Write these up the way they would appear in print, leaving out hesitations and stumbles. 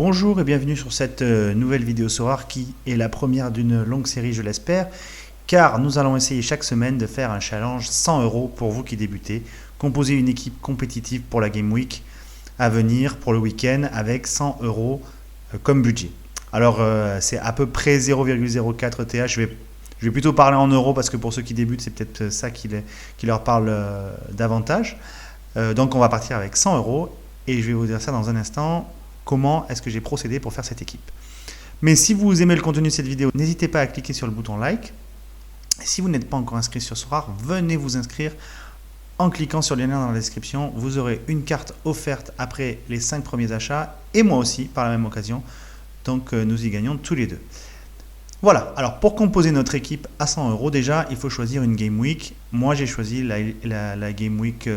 Bonjour et bienvenue sur cette nouvelle vidéo Sorare qui est la première d'une longue série, je l'espère, car nous allons essayer chaque semaine de faire un challenge 100 € pour vous qui débutez, composer une équipe compétitive pour la Game Week à venir, pour le week-end, avec 100 € comme budget. Alors c'est à peu près 0,04 TH, je vais plutôt parler en euros parce que pour ceux qui débutent, c'est peut-être ça qui leur parle davantage. Donc on va partir avec 100 € et je vais vous dire ça dans un instant. Comment est-ce que j'ai procédé pour faire cette équipe. Mais si vous aimez le contenu de cette vidéo, n'hésitez pas à cliquer sur le bouton like. Si vous n'êtes pas encore inscrit sur Sorare, venez vous inscrire en cliquant sur le lien dans la description. Vous aurez une carte offerte après les 5 premiers achats et moi aussi par la même occasion. Donc nous y gagnons tous les deux. Voilà, alors pour composer notre équipe à 100 €, déjà il faut choisir une Game Week. Moi j'ai choisi la Game Week,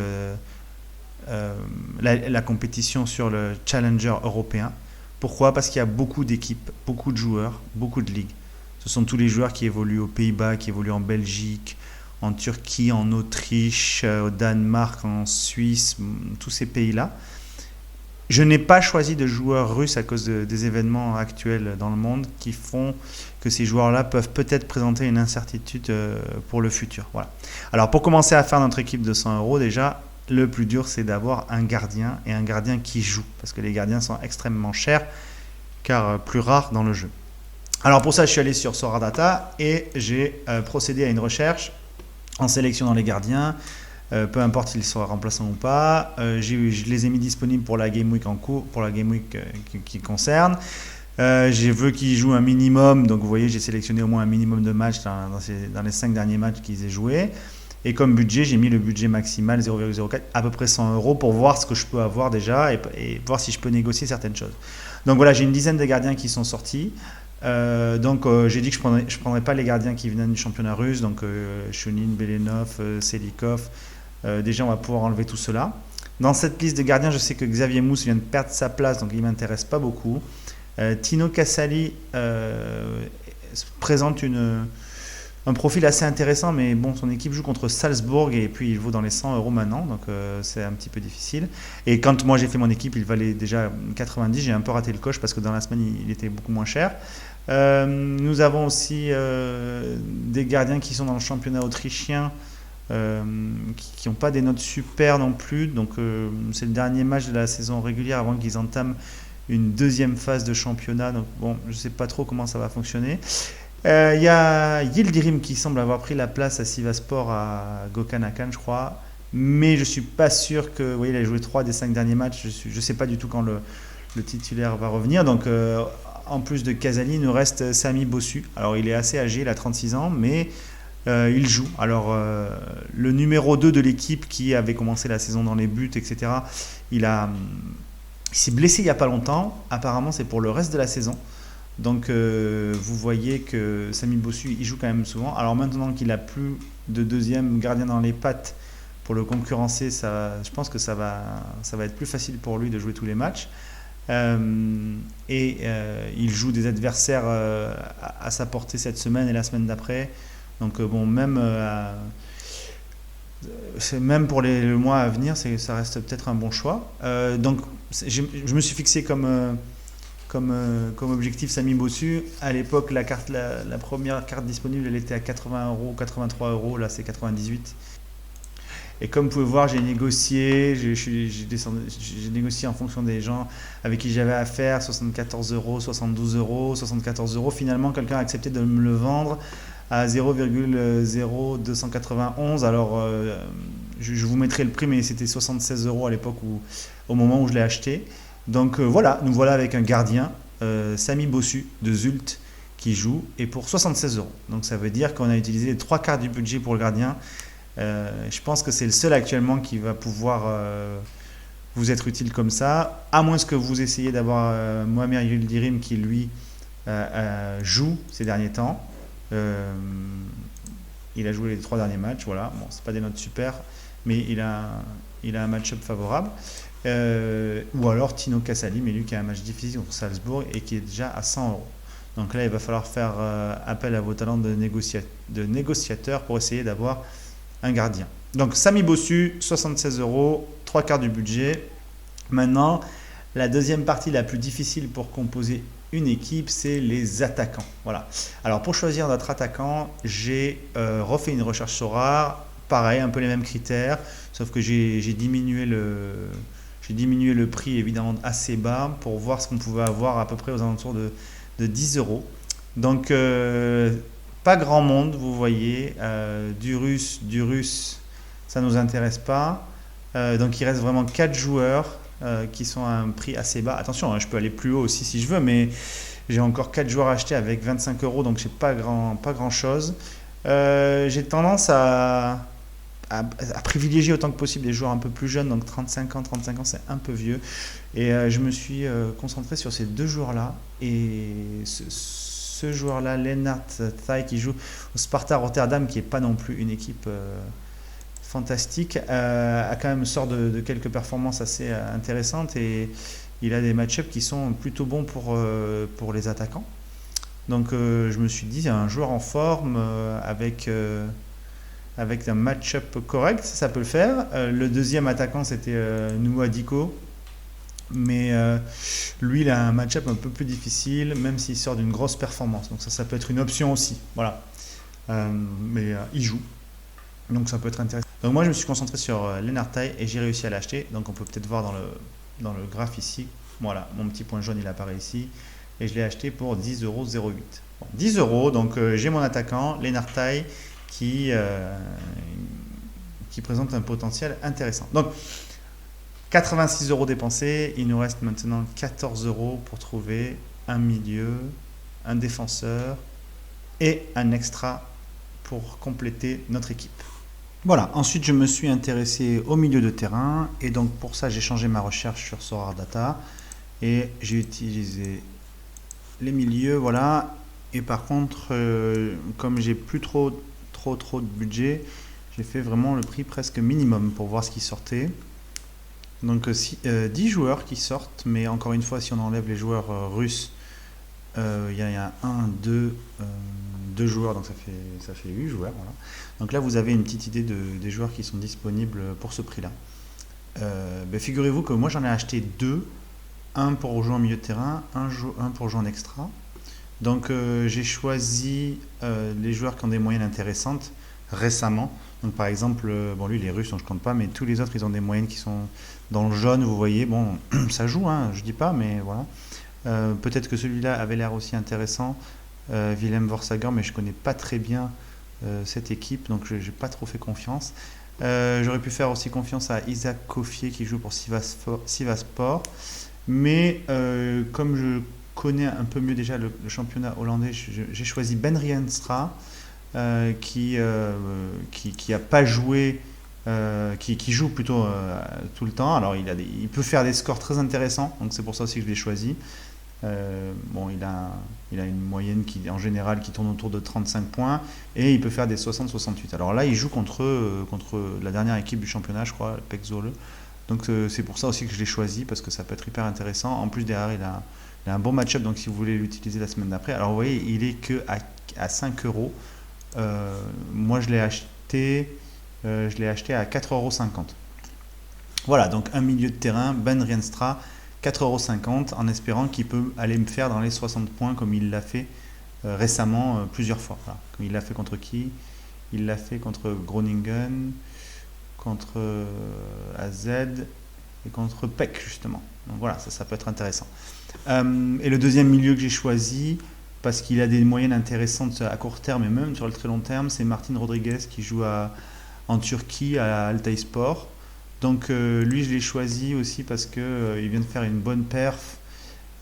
la compétition sur le Challenger européen. Pourquoi? Parce qu'il y a beaucoup d'équipes, beaucoup de joueurs, beaucoup de ligues. Ce sont tous les joueurs qui évoluent aux Pays-Bas, qui évoluent en Belgique, en Turquie, en Autriche, au Danemark, en Suisse, tous ces pays-là. Je n'ai pas choisi de joueurs russes à cause des événements actuels dans le monde qui font que ces joueurs-là peuvent peut-être présenter une incertitude pour le futur. Voilà. Alors pour commencer à faire notre équipe de 100 €, déjà, le plus dur, c'est d'avoir un gardien et un gardien qui joue. Parce que les gardiens sont extrêmement chers, car plus rares dans le jeu. Alors pour ça, je suis allé sur Sorare Data et j'ai procédé à une recherche en sélectionnant les gardiens. Peu importe s'ils sont remplaçants ou pas. Je les ai mis disponibles pour la Game Week en cours, pour la Game Week qui concerne. Je veux qu'ils jouent un minimum. Donc vous voyez, j'ai sélectionné au moins un minimum de matchs dans les 5 derniers matchs qu'ils aient joués. Et comme budget, j'ai mis le budget maximal 0,04, à peu près 100 € pour voir ce que je peux avoir déjà et voir si je peux négocier certaines choses. Donc voilà, j'ai une dizaine de gardiens qui sont sortis. Donc j'ai dit que je ne prendrais pas les gardiens qui venaient du championnat russe, donc Shunin, Belenov, Selikov. Déjà, on va pouvoir enlever tout cela. Dans cette liste de gardiens, je sais que Xavier Mousse vient de perdre sa place, donc il ne m'intéresse pas beaucoup. Tino Casali présente un profil assez intéressant, mais bon, son équipe joue contre Salzbourg et puis il vaut dans les 100 € maintenant, donc c'est un petit peu difficile. Et quand moi j'ai fait mon équipe, il valait déjà 90, j'ai un peu raté le coche parce que dans la semaine il était beaucoup moins cher. Nous avons aussi des gardiens qui sont dans le championnat autrichien, qui n'ont pas des notes super non plus, donc c'est le dernier match de la saison régulière avant qu'ils entament une deuxième phase de championnat, donc bon, je ne sais pas trop comment ça va fonctionner. Il y a Yildirim qui semble avoir pris la place à Sivasspor à Gökhan Hakan, je crois. Mais je ne suis pas sûr que... Vous voyez, il a joué 3 des 5 derniers matchs. Je ne sais pas du tout quand le titulaire va revenir. Donc, en plus de Casali, il nous reste Sami Bossu. Alors, il est assez âgé, il a 36 ans, mais il joue. Alors, le numéro 2 de l'équipe qui avait commencé la saison dans les buts, etc., il s'est blessé il n'y a pas longtemps. Apparemment, c'est pour le reste de la saison. Donc vous voyez que Sami Bossu il joue quand même souvent. Alors maintenant qu'il n'a plus de deuxième gardien dans les pattes pour le concurrencer, je pense que ça va être plus facile pour lui de jouer tous les matchs. Il joue des adversaires à sa portée cette semaine et la semaine d'après. Donc bon, même pour le mois à venir, ça reste peut-être un bon choix. Donc je me suis fixé comme objectif Sami Bossu. À l'époque, la première carte disponible, elle était à 80 €, 83 €, là c'est 98. Et comme vous pouvez voir, j'ai négocié, j'ai négocié en fonction des gens avec qui j'avais affaire, 74 €, 72 €, 74 €. Finalement, quelqu'un a accepté de me le vendre à 0,0291. Alors, je vous mettrai le prix, mais c'était 76 € à l'époque au moment où je l'ai acheté. Donc voilà, nous voilà avec un gardien, Sami Bossu de Zult, qui joue, et pour 76 €. Donc ça veut dire qu'on a utilisé les 3 quarts du budget pour le gardien. Je pense que c'est le seul actuellement qui va pouvoir vous être utile comme ça, à moins que vous essayiez d'avoir Mohamed Yildirim qui lui joue ces derniers temps. Il a joué les 3 derniers matchs, voilà. Bon, c'est pas des notes super, mais il a un match-up favorable. Ou alors Tino Casali, mais lui qui a un match difficile contre Salzbourg et qui est déjà à 100 €. Donc là, il va falloir faire appel à vos talents de négociateur pour essayer d'avoir un gardien. Donc Sami Bossu, 76 €, 3 quarts du budget. Maintenant, La deuxième partie la plus difficile pour composer une équipe, c'est les attaquants. Voilà. Alors pour choisir notre attaquant, j'ai refait une recherche sur rare. Pareil, un peu les mêmes critères, sauf que j'ai diminué le prix évidemment assez bas pour voir ce qu'on pouvait avoir à peu près aux alentours de 10 euros. Donc pas grand monde, vous voyez, du russe, ça ne nous intéresse pas. Donc il reste vraiment 4 joueurs qui sont à un prix assez bas. Attention, hein, je peux aller plus haut aussi si je veux, mais j'ai encore 4 joueurs achetés avec 25 euros, donc j'ai pas grand chose. J'ai tendance à privilégier autant que possible des joueurs un peu plus jeunes, donc 35 ans c'est un peu vieux. Et je me suis concentré sur ces deux joueurs-là. Et ce joueur-là, Lennart Thay, qui joue au Sparta Rotterdam, qui n'est pas non plus une équipe fantastique, a quand même sort de quelques performances assez intéressantes et il a des match-ups qui sont plutôt bons pour les attaquants. Donc je me suis dit, un joueur en forme avec un match-up correct, ça peut le faire. Le deuxième attaquant, c'était Nouadiko. Mais lui, il a un match-up un peu plus difficile, même s'il sort d'une grosse performance. Donc ça peut être une option aussi. Voilà. Mais il joue. Donc ça peut être intéressant. Donc moi, je me suis concentré sur Lennart Thay et j'ai réussi à l'acheter. Donc on peut peut-être voir dans le graphe ici. Voilà, mon petit point jaune, il apparaît ici. Et je l'ai acheté pour 10,08 €. Bon, 10 euros, donc j'ai mon attaquant, Lennart Thay, qui présente un potentiel intéressant. Donc 86 € dépensés, il nous reste maintenant 14 € pour trouver un milieu, un défenseur et un extra pour compléter notre équipe. Voilà, ensuite je me suis intéressé au milieu de terrain et donc pour ça j'ai changé ma recherche sur Sorare Data et j'ai utilisé les milieux, voilà. Et par contre, comme j'ai plus trop de budget, j'ai fait vraiment le prix presque minimum pour voir ce qui sortait. Donc 10 joueurs qui sortent, mais encore une fois, si on enlève les joueurs russes, il y a 2 joueurs, donc ça fait 8 joueurs. Voilà. Donc là, vous avez une petite idée des joueurs qui sont disponibles pour ce prix-là. Figurez-vous que moi, j'en ai acheté 2, un pour jouer en milieu de terrain, un pour jouer en extra. Donc j'ai choisi les joueurs qui ont des moyennes intéressantes récemment. Donc par exemple, lui les Russes, je ne compte pas, mais tous les autres, ils ont des moyennes qui sont dans le jaune, vous voyez. Bon, ça joue, hein, je dis pas, mais voilà. Peut-être que celui-là avait l'air aussi intéressant, Willem Vorsager, mais je connais pas très bien cette équipe, donc je n'ai pas trop fait confiance. J'aurais pu faire aussi confiance à Isaac Koffier qui joue pour Sivasspor, mais comme je connais un peu mieux déjà le championnat hollandais, j'ai choisi Ben Rienstra, qui a pas joué, qui joue plutôt tout le temps. Alors il peut faire des scores très intéressants, donc c'est pour ça aussi que je l'ai choisi. Il a une moyenne en général qui tourne autour de 35 points et il peut faire des 60-68. Alors là, il joue contre la dernière équipe du championnat, je crois, PEC Zwolle. Donc c'est pour ça aussi que je l'ai choisi, parce que ça peut être hyper intéressant. En plus, derrière, il a un bon match-up, donc si vous voulez l'utiliser la semaine d'après. Alors vous voyez, il est que à 5 euros. Moi, je l'ai acheté à 4,50 €. Voilà, donc un milieu de terrain, Ben Rienstra, 4,50 € en espérant qu'il peut aller me faire dans les 60 points comme il l'a fait récemment plusieurs fois. Voilà. Comme il l'a fait contre qui? Il l'a fait contre Groningen, contre AZ et contre PEC justement. Donc voilà, ça peut être intéressant. Et le deuxième milieu que j'ai choisi, parce qu'il a des moyennes intéressantes à court terme et même sur le très long terme, c'est Martin Rodriguez qui joue en Turquie à Altayspor. Donc lui, je l'ai choisi aussi parce qu'il vient de faire une bonne perf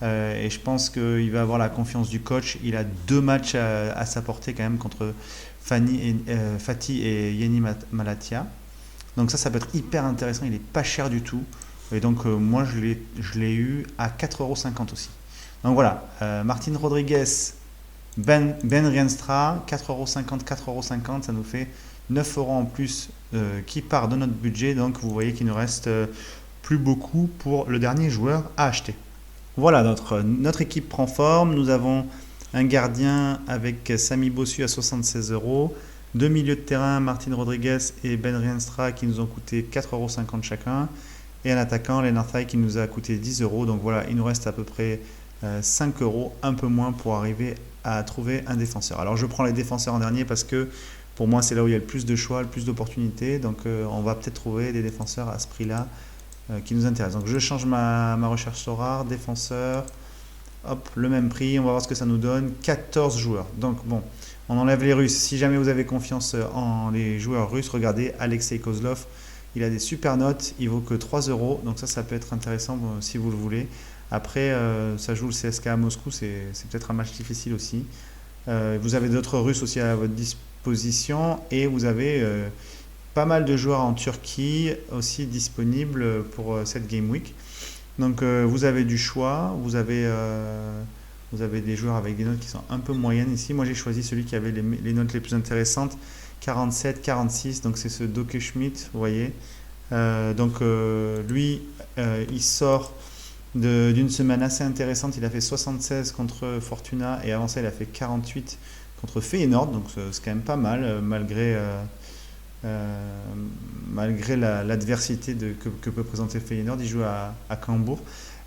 et je pense qu'il va avoir la confiance du coach. Il a 2 matchs à sa portée quand même contre Fatih et Yeni Malatya. Donc ça peut être hyper intéressant. Il n'est pas cher du tout. Et donc moi, je l'ai eu à 4,50 € aussi. Donc voilà, Martin Rodriguez, Ben Rienstra, 4,50 €, 4,50 €, ça nous fait 9 € en plus qui part de notre budget. Donc vous voyez qu'il ne reste plus beaucoup pour le dernier joueur à acheter. Voilà, notre équipe prend forme. Nous avons un gardien avec Sami Bossu à 76 €, 2 milieux de terrain, Martin Rodriguez et Ben Rienstra, qui nous ont coûté 4,50 € chacun. et un attaquant, Lennart Thay, qui nous a coûté 10 euros. Donc voilà, il nous reste à peu près 5 euros, un peu moins pour arriver à trouver un défenseur. Alors je prends les défenseurs en dernier parce que pour moi c'est là où il y a le plus de choix, le plus d'opportunités. Donc on va peut-être trouver des défenseurs à ce prix-là qui nous intéressent. Donc je change ma recherche sur rare, défenseur, hop, le même prix, on va voir ce que ça nous donne, 14 joueurs. Donc bon, on enlève les Russes. Si jamais vous avez confiance en les joueurs russes, regardez Alexei Kozlov, il a des super notes, il vaut que 3 euros, donc ça peut être intéressant si vous le voulez. Après, ça joue le CSKA à Moscou, c'est peut-être un match difficile aussi. Vous avez d'autres Russes aussi à votre disposition et vous avez pas mal de joueurs en Turquie aussi disponibles pour cette Game Week. Donc vous avez du choix, vous avez des joueurs avec des notes qui sont un peu moyennes ici. Moi j'ai choisi celui qui avait les notes les plus intéressantes, 47, 46, donc c'est ce Doke Schmidt, vous voyez. Lui, il sort d'une semaine assez intéressante. Il a fait 76 contre Fortuna et avant ça il a fait 48 contre Feyenoord, donc c'est quand même pas mal malgré l'adversité que peut présenter Feyenoord. Il joue à Cambourg.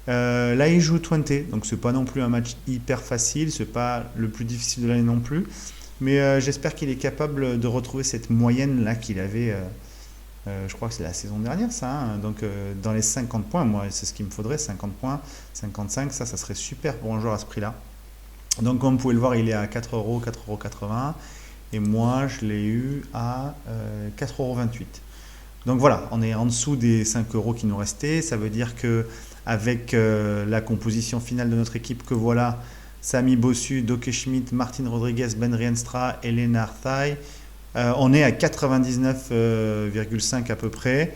Là il joue Twente, donc c'est pas non plus un match hyper facile, c'est pas le plus difficile de l'année non plus, mais j'espère qu'il est capable de retrouver cette moyenne là qu'il avait. Je crois que c'est la saison dernière ça, hein. Donc dans les 50 points, moi c'est ce qu'il me faudrait, 50 points, 55, ça serait super pour un joueur à ce prix là. Donc comme vous pouveu le voir, il est à 4 euros, 4,80 € et moi je l'ai eu à 4,28 €. Donc voilà, on est en dessous des 5 euros qui nous restaient, ça veut dire que avec la composition finale de notre équipe que voilà, Sami Bossu, Doke Schmidt, Martin Rodriguez, Ben Rienstra et Lennart Thay, on est à 99,5 à peu près.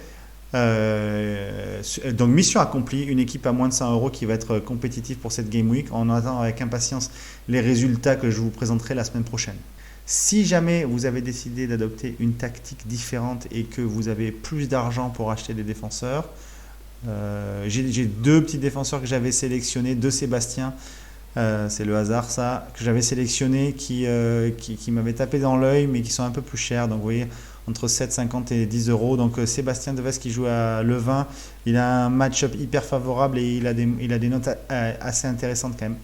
Donc mission accomplie, une équipe à moins de 100 euros qui va être compétitive pour cette Game Week. On attend avec impatience les résultats que je vous présenterai la semaine prochaine. Si jamais vous avez décidé d'adopter une tactique différente et que vous avez plus d'argent pour acheter des défenseurs, j'ai deux petits défenseurs que j'avais sélectionnés, deux Sébastien. C'est le hasard ça, que j'avais sélectionné qui m'avait tapé dans l'œil mais qui sont un peu plus chers, donc vous voyez entre 7,50 et 10 euros. Donc Sébastien Deves qui joue à Levin, il a un match-up hyper favorable et il a des notes assez intéressantes quand même.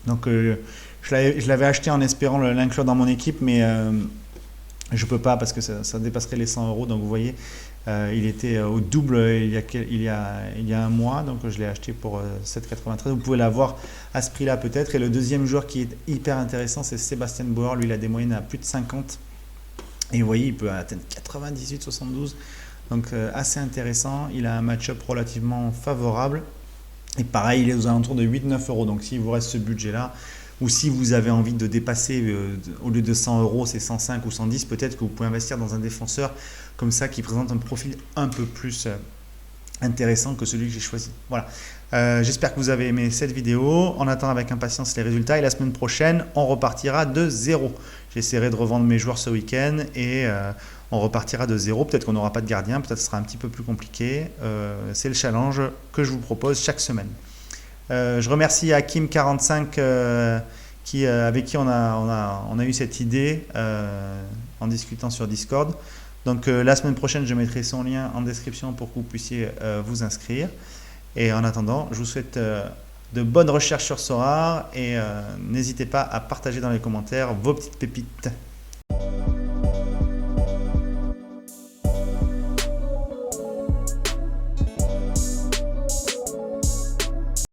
Donc je l'avais acheté en espérant l'inclure dans mon équipe, mais je peux pas parce que ça dépasserait les 100 euros. Donc vous voyez, il était au double il y a un mois, donc je l'ai acheté pour 7,93. Vous pouvez l'avoir à ce prix-là peut-être. Et le deuxième joueur qui est hyper intéressant, c'est Sébastien Bauer. Lui, il a des moyennes à plus de 50. Et vous voyez, il peut atteindre 98, 72. Donc assez intéressant. Il a un match-up relativement favorable. Et pareil, il est aux alentours de 8-9 euros. Donc s'il vous reste ce budget-là, ou si vous avez envie de dépasser, au lieu de 100 euros, c'est 105 ou 110, peut-être que vous pouvez investir dans un défenseur comme ça qui présente un profil un peu plus intéressant que celui que j'ai choisi. Voilà. J'espère que vous avez aimé cette vidéo. On attend avec impatience les résultats et la semaine prochaine, on repartira de zéro. J'essaierai de revendre mes joueurs ce week-end et on repartira de zéro. Peut-être qu'on n'aura pas de gardien, peut-être que ce sera un petit peu plus compliqué. C'est le challenge que je vous propose chaque semaine. Je remercie Hakim45 avec qui on a eu cette idée en discutant sur Discord. Donc la semaine prochaine, je mettrai son lien en description pour que vous puissiez vous inscrire. Et en attendant, je vous souhaite de bonnes recherches sur Sorare et n'hésitez pas à partager dans les commentaires vos petites pépites.